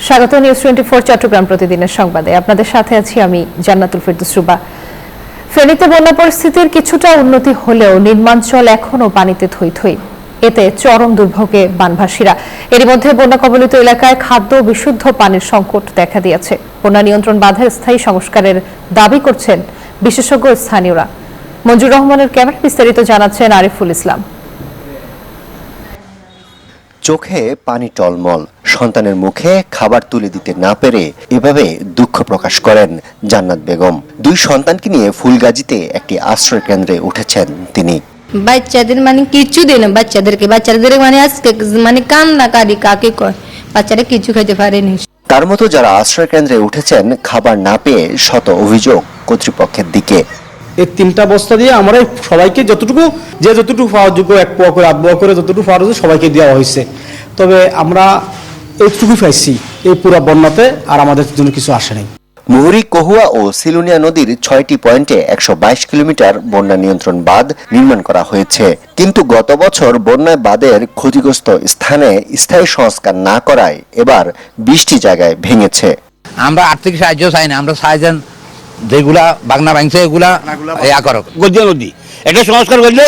স্বাগত নিউজ 24 চট্টগ্রাম প্রতিদিনের সংবাদে। আপনাদের সাথে আছি আমি জান্নাতুল ফেরদৌস রুবা। ফেনীতে বন্যা পরিস্থিতির কিছুটা উন্নতি হলেও নির্মাঞ্চল এখনো পানিতে থই থই। এতে চরম দুর্ভোগে বানভাসীরা। এরই মধ্যে বন্যা কবলিত এলাকায় খাদ্য ও বিশুদ্ধ পানির সংকট দেখা দিয়েছে। বন্যা নিয়ন্ত্রণ বাঁধের স্থায়ী সংস্কারের দাবি করছেন বিশেষজ্ঞ স্থানীয়রা। মঞ্জুর রহমানের ক্যামেরা বিস্তারিত জানাচ্ছেন আরিফুল ইসলাম। চোখে পানি টলমল, সন্তানের মুখে খাবার তুলে দিতে না পেরে এভাবে দুঃখ প্রকাশ করেন জান্নাত বেগম। দুই সন্তানকে নিয়ে ফুলগাজীতে একটি আশ্রয় কেন্দ্রে উঠেছেন তিনি। বাচ্চাদের কিছু দিন বাচ্চাদের আজকে কান্নাকারি কাকে কয়, বাচ্চারা কিছু খেতে পারেনি। তার মতো যারা আশ্রয় কেন্দ্রে উঠেছেন খাবার না পেয়ে শত অভিযোগ কর্তৃপক্ষের দিকে। এই 3টা বস্তা দিয়ে আমরা সবাইকে যতটুকু পাওয়ার যোগ্য, 1 পোয়া করে 8 পোয়া করে যতটুকু পাওয়া যাচ্ছে সবাইকে দেওয়া হয়েছে। তবে আমরা এইটুকু পাইছি এই পুরো বন্যাতে, আর আমাদের জন্য কিছু আসে নাই। মুহুরী, কহুয়া ও সিলুনিয়া নদীর 6টি পয়েন্টে 122 কিলোমিটার বন্যা নিয়ন্ত্রণ বাঁধ নির্মাণ করা হয়েছে। কিন্তু গত বছর বন্যায় বাঁধের ক্ষতিগ্রস্ত স্থানে স্থায়ী সংস্কার না করায় এবার 20টি জায়গায় ভেঙেছে। আমরা আর্থিক সাহায্য চাই না, আমরা চাইছেন যেগুলা বাগনা ভাঙছে এগুলা ইয়া করো। গদিয়া নদী এটা সংস্কার করলে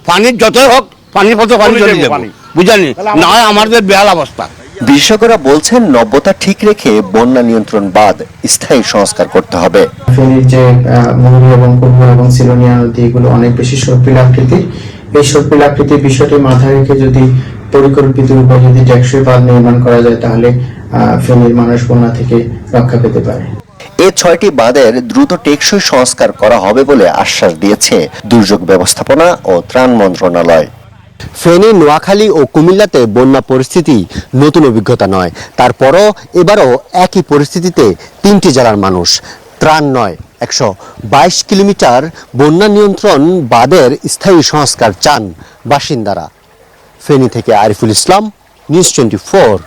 পানির যতই হোক পানির পথে পানি চলে যাবে, বুঝলেন? না হয় আমাদের বেহাল অবস্থা। বিশেষজ্ঞরা বলছেন নব্যতা ঠিক রেখে বন্যা নিয়ন্ত্রণ বাঁধ স্থায়ী সংস্কার করতে হবে। ফেনীর যে মুহুরী এবং কহুয়া এবং সিলোনিয়া নদী এগুলো অনেক বেশি সর্পিল আকৃতির। এই সর্পিল আকৃতির বিষয়টি মাথায় রেখে যদি পরিকল্পিত রূপে যদি টেকসই বাঁধ নির্মাণ করা যায় তাহলে ফেনীর মানুষ বন্যা থেকে রক্ষা পেতে পারে। এই 6টি বাঁধের দ্রুত টেকসই সংস্কার করা হবে বলে আশ্বাস দিয়েছে দুর্যোগ ব্যবস্থাপনা ও ত্রাণ মন্ত্রণালয়। ফেনী, নোয়াখালী ও কুমিল্লাতে বন্যা পরিস্থিতি নতুন অভিজ্ঞতা নয়। তারপরও এবারও একই পরিস্থিতিতে 3টি জেলার মানুষ ত্রাণ নয় 122 কিলোমিটার বন্যা নিয়ন্ত্রণ বাঁধের স্থায়ী সংস্কার চান বাসিন্দারা। ফেনী থেকে আরিফুল ইসলাম, নিউজ 24।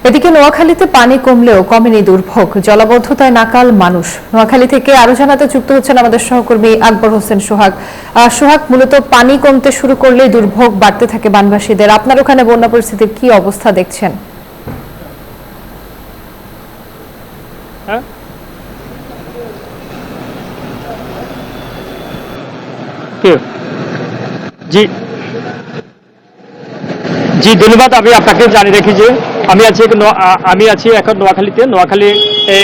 এদিকে নোয়াখালীতে পানি কমলেও কমেনি দুর্ভোগ, জলাবদ্ধতায় নাকাল মানুষ। নোয়াখালী থেকে আরো জানাতে যুক্ত হচ্ছেন আমাদের সহকর্মী আকবর হোসেন সোহাগ। সোহাগ, মূলত পানি কমতে শুরু করলে দুর্ভোগ বাড়তে থাকে বানবাসীদের। আপনার ওখানে বন্যা পরিস্থিতির কি অবস্থা দেখছেন? জি ধন্যবাদ। আমি আপনাকে জানিয়ে রাখি যে আমি আছি এখন নোয়াখালী।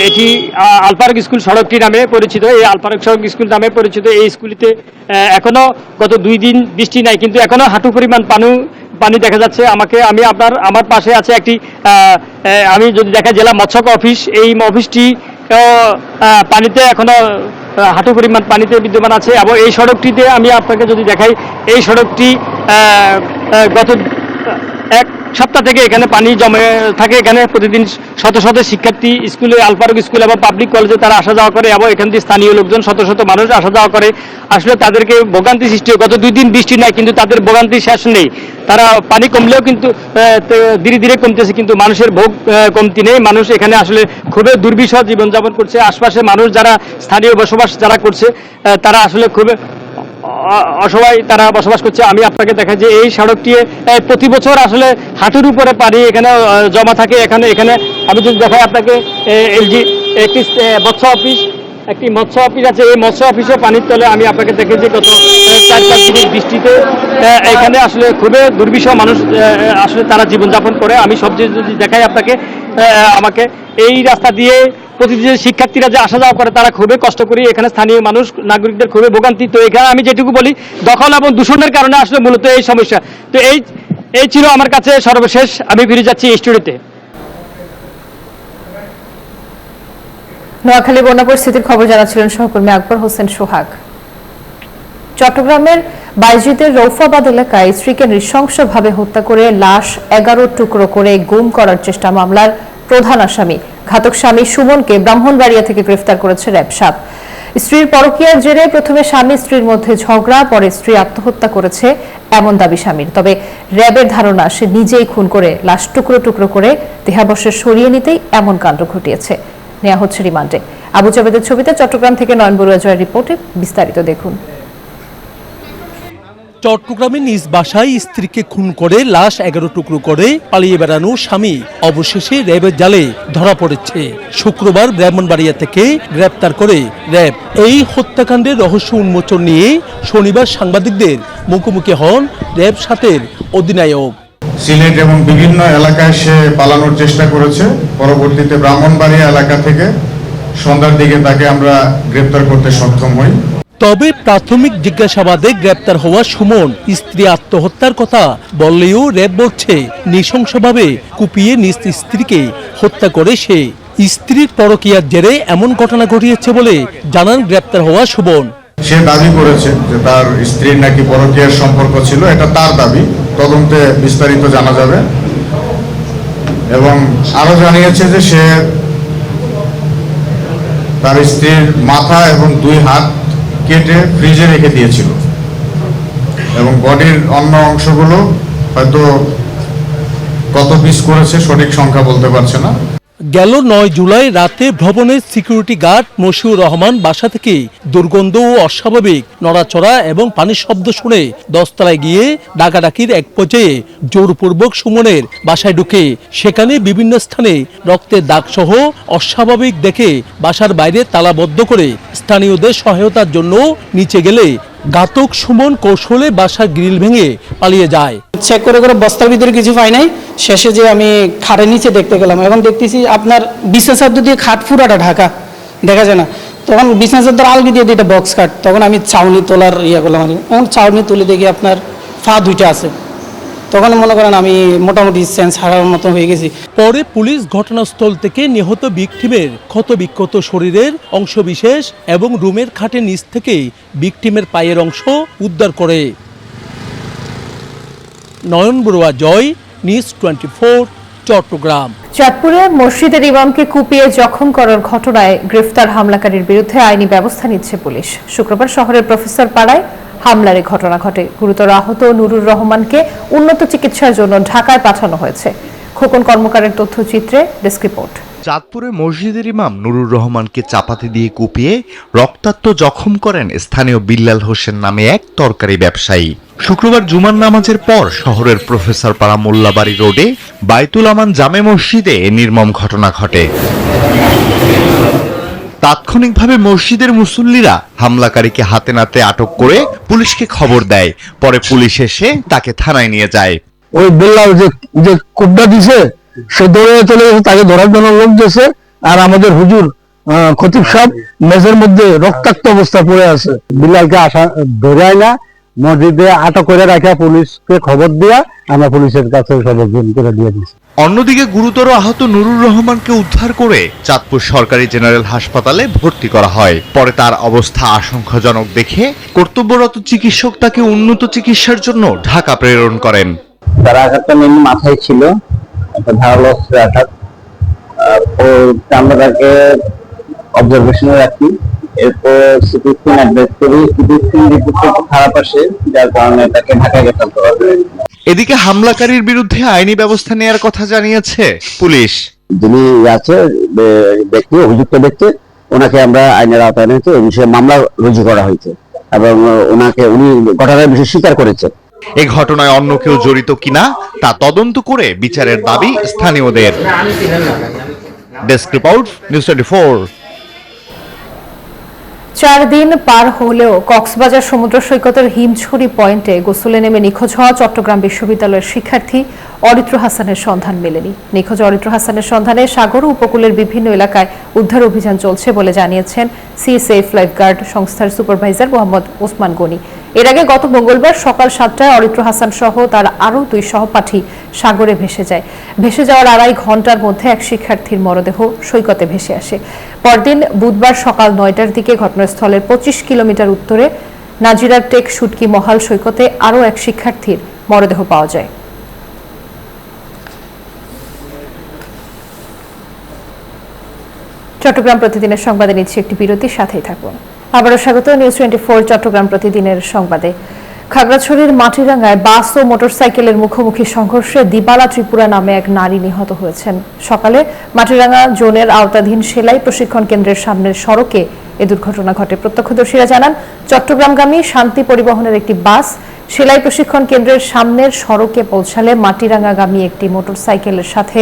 এটি আলপার্ক স্কুল সড়কটি নামে পরিচিত। এই আলপার্ক সড়ক স্কুল নামে পরিচিত এই স্কুলটিতে এখনো গত 2 দিন বৃষ্টি নাই, কিন্তু এখনো হাঁটু পরিমাণ পানি দেখা যাচ্ছে। আমার পাশে আছে একটি আমি যদি দেখা জেলা মৎস্য অফিস, এই অফিসটি পানিতে এখনো হাঁটু পরিমাণ পানিতে বিদ্যমান আছে। এবং এই সড়কটিতে আমি আপনাকে যদি দেখাই, এই সড়কটি গত 1 সপ্তাহ থেকে এখানে পানি জমে থাকে। এখানে প্রতিদিন শত শত শিক্ষার্থী স্কুলে, আলপার্ক স্কুল এবং পাবলিক কলেজে তারা আসা যাওয়া করে এবং এখান থেকে স্থানীয় লোকজন শত শত মানুষ আসা যাওয়া করে। আসলে তাদেরকে ভোগান্তি সৃষ্টি হয়। গত 2 দিন বৃষ্টি নাই, কিন্তু তাদের ভোগান্তি শেষ নেই। তারা পানি কমলেও কিন্তু ধীরে ধীরে কমতেছে, কিন্তু মানুষের ভোগ কমতি নেই। মানুষ এখানে আসলে খুবই দুর্বিষহ জীবনযাপন করছে। আশপাশে মানুষ যারা স্থানীয় বসবাস যারা করছে তারা আসলে খুবই অসহায় তারা বসবাস করছে। আমি আপনাকে দেখা যে এই সড়কটি প্রতি বছর আসলে হাঁটুর উপরে পানি এখানে জমা থাকে। এখানে আমি যদি দেখাই আপনাকে, এলজি একটি মৎস্য অফিস আছে। এই মৎস্য অফিসে পানির তলে আমি আপনাকে দেখে যে গত 4-5 দিনের বৃষ্টিতে এখানে আসলে খুবই দুর্বিষহ মানুষ আসলে তারা জীবনযাপন করে। আমি সবচেয়ে যদি দেখাই আপনাকে, আমাকে এই রাস্তা দিয়ে প্রতিদিন শিক্ষার্থীরা যে আসা যাওয়া করে তারা খুবই কষ্ট করি। এখানে স্থানীয় মানুষ নাগরিকদের খুবই ভোগান্তি। তো এখানে আমি যেটুকু বলি, দখল এবং দূষণের কারণে আসলে মূলত এই সমস্যা। তো এই ছিল আমার কাছে সর্বশেষ। আমি ফিরে যাচ্ছি স্টুডিওতে। নোয়াখালী বন্যা পরিস্থিতির খবর জানাচ্ছিলেন সহকর্মী আকবর হোসেন সোহাগ। চট্টগ্রামের বাইজিদের রৌফাবাদ এলাকায় স্ত্রীকে নৃশংসভাবে হত্যা করে লাশ 11 টুকরো করে গুম করার চেষ্টা মামলার প্রধান আসামি ঘাতক স্বামী সুমনকে ব্রাহ্মণবাড়িয়া থেকে গ্রেফতার করেছে র‍্যাব 7। স্ত্রীর পরকীয়ার জেরে প্রথমে স্বামী স্ত্রীর মধ্যে ঝগড়া, পরে স্ত্রী আত্মহত্যা করেছে এমন দাবি স্বামীর। তবে র‍্যাবের ধারণা সে নিজেই খুন করে লাশ টুকরো টুকরো করে দেহাবশেষ সরিয়ে নিতেই এমন কাণ্ড ঘটিয়েছে। নেওয়া হচ্ছে রিমান্ডে। আবু জাবেদের ছবিতে চট্টগ্রাম থেকে নয়ন বড়ুয়া জয়ের রিপোর্টে বিস্তারিত দেখুন। চট্টগ্রামে নিজ বাসায় স্ত্রীকে খুন করে লাশ 11 টুকরো করে পালিয়ে বেড়ানো স্বামী অবশেষে র্যাবের জালে ধরা পড়েছে। শুক্রবার ব্রাহ্মণবাড়িয়া থেকে গ্রেপ্তার করে র্যাব। এই হত্যাকাণ্ডের রহস্য উন্মোচন নিয়ে শনিবার সাংবাদিকদের মুখোমুখি হন র্যাব 7-এর অধিনায়ক। সিলেট এবং বিভিন্ন এলাকায় সে পালানোর চেষ্টা করেছে। পরবর্তীতে ব্রাহ্মণবাড়িয়া এলাকা থেকে সন্ধ্যার দিকে তাকে আমরা গ্রেপ্তার করতে সক্ষম হই। তবে প্রাথমিক জিজ্ঞাসাবাদে গ্রেপ্তার হওয়া সুমন স্ত্রী আত্মহত্যার কথা বললেও র্যাব বলছে নৃশংসভাবে কুপিয়ে নিজ স্ত্রীকে হত্যা করে সে। স্ত্রীর পরকীয়ার জেরে এমন ঘটনা ঘটিয়েছে বলে জানান গ্রেপ্তার হওয়া সুমন। সে দাবি করেছে যে তার স্ত্রীর নাকি পরকীয়ার সম্পর্ক ছিল, এটা তার দাবি, তদন্তে বিস্তারিত জানা যাবে। এবং আরো জানিয়েছে যে সে তার স্ত্রীর মাথা এবং 2 হাত কেটে ফ্রিজে রেখে দিয়েছিল এবং বডির অন্য অংশগুলো হয়তো কত পিস করেছে সঠিক সংখ্যা বলতে পারছে না। গেল 9 জুলাই রাতে ভবনের সিকিউরিটি গার্ড মশিউর রহমান বাসা থেকে দুর্গন্ধ ও অস্বাভাবিক নড়াচড়া এবং পানির শব্দ শুনে 10 তলায় গিয়ে ডাকাডাকির এক পর্যায়ে জোরপূর্বক সুমনের বাসায় ঢুকে সেখানে বিভিন্ন স্থানে রক্তের দাগ সহ অস্বাভাবিক দেখে বাসার বাইরে তালাবদ্ধ করে স্থানীয়দের সহায়তার জন্য নিচে গেলে ঘাতক সুমন কৌশলে বাসার গ্রিল ভেঙে পালিয়ে যায়। চেক করে বস্তার ভিতরে কিছু পাই নাই। শেষে যে আমি খাটের নিচে দেখতে গেলাম এবং দেখতেছি আপনার বিছনা চাদর দিয়ে খাট পুরাটা ঢাকা, দেখা যায় না। তখন বিছনা চাদর আলগি দিয়ে 2টা বক্স খাট, তখন আমি চাউনি তোলার করলাম। এবং চাউনি তুলে দেখি আপনার পা 2টা আছে। তখন মনে করেন আমি মোটামুটি সেন্স হারার মতো হয়ে গেছি। পরে পুলিশ ঘটনাস্থল থেকে নিহত ভিকটিমের ক্ষতবিক্ষত শরীরের অংশবিশেষ এবং রুমের খাটের নিচ থেকে ভিকটিমের পায়ের অংশ উদ্ধার করে। নয়ন বড়ুয়া জয়, নিউজ 24, চট্টগ্রাম। চাঁদপুরে মসজিদের ইমামকে কুপিয়ে জখম করার ঘটনায় গ্রেফতার হামলাকারীর বিরুদ্ধে আইনি ব্যবস্থা নিচ্ছে পুলিশ। শুক্রবার শহরের প্রফেসর পাড়ায় হামলার ঘটনা ঘটে। গুরুতর আহত নুরুর রহমানকে উন্নত চিকিৎসার জন্য ঢাকায় পাঠানো হয়েছে। খোকন কর্মকারের তথ্যচিত্রে ডেস্ক রিপোর্ট। চাঁদপুরে মসজিদের ইমাম নুরুর রহমানকে চাপাতি দিয়ে কুপিয়ে রক্তাক্ত জখম করেন স্থানীয় বিল্লাল হোসেন নামে এক তরকারি ব্যবসায়ী। শুক্রবার জুমার নামাজের পর শহরের প্রফেসর পাড়া মোল্লাবাড়ি রোডে বাইতুল আমান জামে মসজিদে নির্মম ঘটনা ঘটে। তাৎক্ষণিকভাবে মসজিদের মুসল্লিরা হামলাকারীকে হাতে নাতে আটক করে পুলিশকে খবর দেয়। পরে পুলিশ এসে তাকে থানায় নিয়ে যায়। ওই বিল্লাল যে কুপটা দিছে সে দৌড়ে চলে গেছে, তাকে ধরার জন্য লোক গেছে। আর আমাদের হুজুর খতিব সাহেব মেজের মধ্যে রক্তাক্ত অবস্থা পড়ে আছে। বিল্লালকে ধরায় না, মসজিদে আটক করে রাখা পুলিশকে খবর দিয়া আমরা পুলিশের কাছে সর্বজন করে দিয়ে দিচ্ছি। অন্যদিকে গুরুতর আহত নুরুর রহমানকে উদ্ধার করে চাঁদপুর সরকারি জেনারেল হাসপাতালে ভর্তি করা হয়। পরে তার অবস্থা আশঙ্কাজনক দেখে কর্তব্যরত চিকিৎসক তাকে উন্নত চিকিৎসার জন্য ঢাকা প্রেরণ করেন। তার আঘাতটা মেন মাথায় ছিল, একটা ধারালো অস্ত্রের আঘাত। আমরা তাকে অবজারভেশনে রাখি, এরপর সিটি স্ক্যান অ্যাডভাইস করি। সিটি স্ক্যান রিপোর্টটা খারাপ আসে, যার কারণে তাকে ঢাকায় গ্রেফতার করা হয়। এদিকে হামলাকারীর বিরুদ্ধে আইনি ব্যবস্থা নেওয়ার কথা জানিয়েছে পুলিশ। যিনি আছে ব্যক্তি, অভিযুক্ত ব্যক্তি, ওনাকে আমরা আইনের আওতায় এনেছি। এই বিষয়ে মামলা রুজু করা হয়েছে এবং উনি ঘটনার বিষয়ে স্বীকার করেছেন। এই ঘটনায় অন্য কেউ জড়িত কিনা তা তদন্ত করে বিচারের দাবি স্থানীয়দের। Desk report, news 24। 4 দিন পার হলেও কক্সবাজার সমুদ্র সৈকতের হিমছড়ি পয়েন্টে গোসলে নেমে নিখোঁজ হওয়া চট্টগ্রাম বিশ্ববিদ্যালয়ের শিক্ষার্থী অরিত্র হাসানের সন্ধান মেলেনি। নিখোঁজ অরিত্র হাসানের সন্ধানে সাগর উপকূলের বিভিন্ন এলাকায় উদ্ধার অভিযান চলছে বলে জানিয়েছেন সিএসএফ লাইফগার্ড সংস্থার সুপারভাইজার মোহাম্মদ ওসমান গনি। এর আগে গত মঙ্গলবার সকাল 7টায় অরিত্র হাসান সহ তার আরও 2 সহপাঠী সাগরে ভেসে যায়। ভেসে যাওয়ার 2.5 ঘন্টার মধ্যে এক শিক্ষার্থীর মরদেহ সৈকতে ভেসে আসে। পরদিন বুধবার সকাল 9টার দিকে ঘটনাস্থলের 25 কিলোমিটার উত্তরে নাজিরার টেক শুটকি মহাল সৈকতে আরও এক শিক্ষার্থীর মরদেহ পাওয়া যায়। চট্টগ্রাম প্রতিদিনের সংবাদে নিচ্ছে একটি বিরতি, সাথেই থাকুন। আবারও স্বাগত নিউজ 24 চট্টগ্রাম প্রতিদিনের সংবাদে। খাগড়াছড়ির মাটিরাঙ্গায় বাস ও মোটরসাইকেলের মুখোমুখি সংঘর্ষে দিবালা ত্রিপুরা নামে এক নারী নিহত হয়েছেন। সকালে মাটিরাঙ্গা জোনের আওতাধীন সেলাই প্রশিক্ষণ কেন্দ্রের সামনের সড়কে এ দুর্ঘটনা ঘটে। প্রত্যক্ষদর্শীরা জানান চট্টগ্রামগামী শান্তি পরিবহনের একটি বাস সেলাই প্রশিক্ষণ কেন্দ্রের সামনের সড়কে পৌঁছালে মাটিরাঙ্গাগামী একটি মোটরসাইকেলের সাথে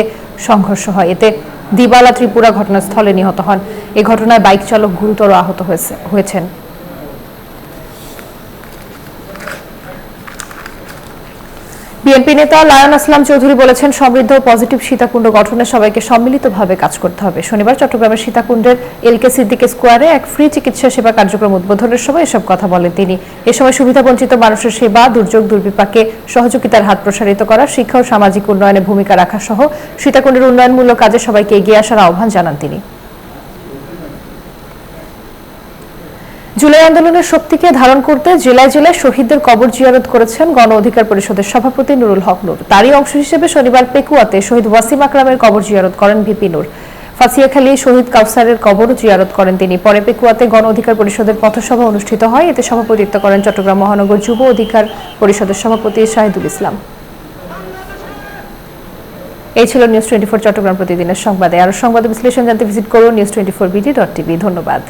সংঘর্ষ হয়। এতে দিবালা ত্রিপুরা ঘটনাস্থলে নিহত হন। এ ঘটনায় বাইক চালক গুরুতর আহত হয়েছেন। বিএনপি নেতা লায়ন আসলাম চৌধুরী বলেছেন, সমৃদ্ধ ও পজিটিভ সীতাকুণ্ড গঠনে সবাইকে সম্মিলিতভাবে কাজ করতে হবে। শনিবার চট্টগ্রামের সীতাকুণ্ডের এলকে সিদ্দিক স্কোয়ারে এক ফ্রি চিকিৎসা সেবা কার্যক্রম উদ্বোধনের সময় এসব কথা বলেন তিনি। এ সময় সুবিধাবঞ্চিত মানুষের সেবা, দুর্যোগ দুর্বিপাকে সহযোগিতার হাত প্রসারিত করা, শিক্ষা ও সামাজিক উন্নয়নে ভূমিকা রাখা সহ সীতাকুণ্ডের উন্নয়নমূলক কাজে সবাইকে এগিয়ে আসার আহ্বান জানান তিনি। জুলাই আন্দোলনের শক্তিকে ধারণ করতে জেলায় জেলায় শহীদদের কবর জিয়ারত করেছেন গণ অধিকার পরিষদের সভাপতি নুরুল হক নূর। তারই অংশ হিসেবে শনিবার পেকুয়াতে শহীদ ওয়াসিম আকরামের কবর জিয়ারত করেন ভিপি নূর। ফাঁসিয়াখালী শহীদ কাউসারের কবর জিয়ারত করেন তিনি। পরে পেকুয়াতে গণ অধিকার পরিষদের পথসভা অনুষ্ঠিত হয়। এতে সভাপতিত্ব করেন চট্টগ্রাম মহানগর যুব অধিকার পরিষদের সভাপতি শাহিদুল ইসলাম। এই ছিল নিউজ 24 চট্টগ্রাম প্রতিদিনের সংবাদে। আরো সংবাদ বিশ্লেষণ জানতে ভিজিট করুন news24bd.tv। ধন্যবাদ।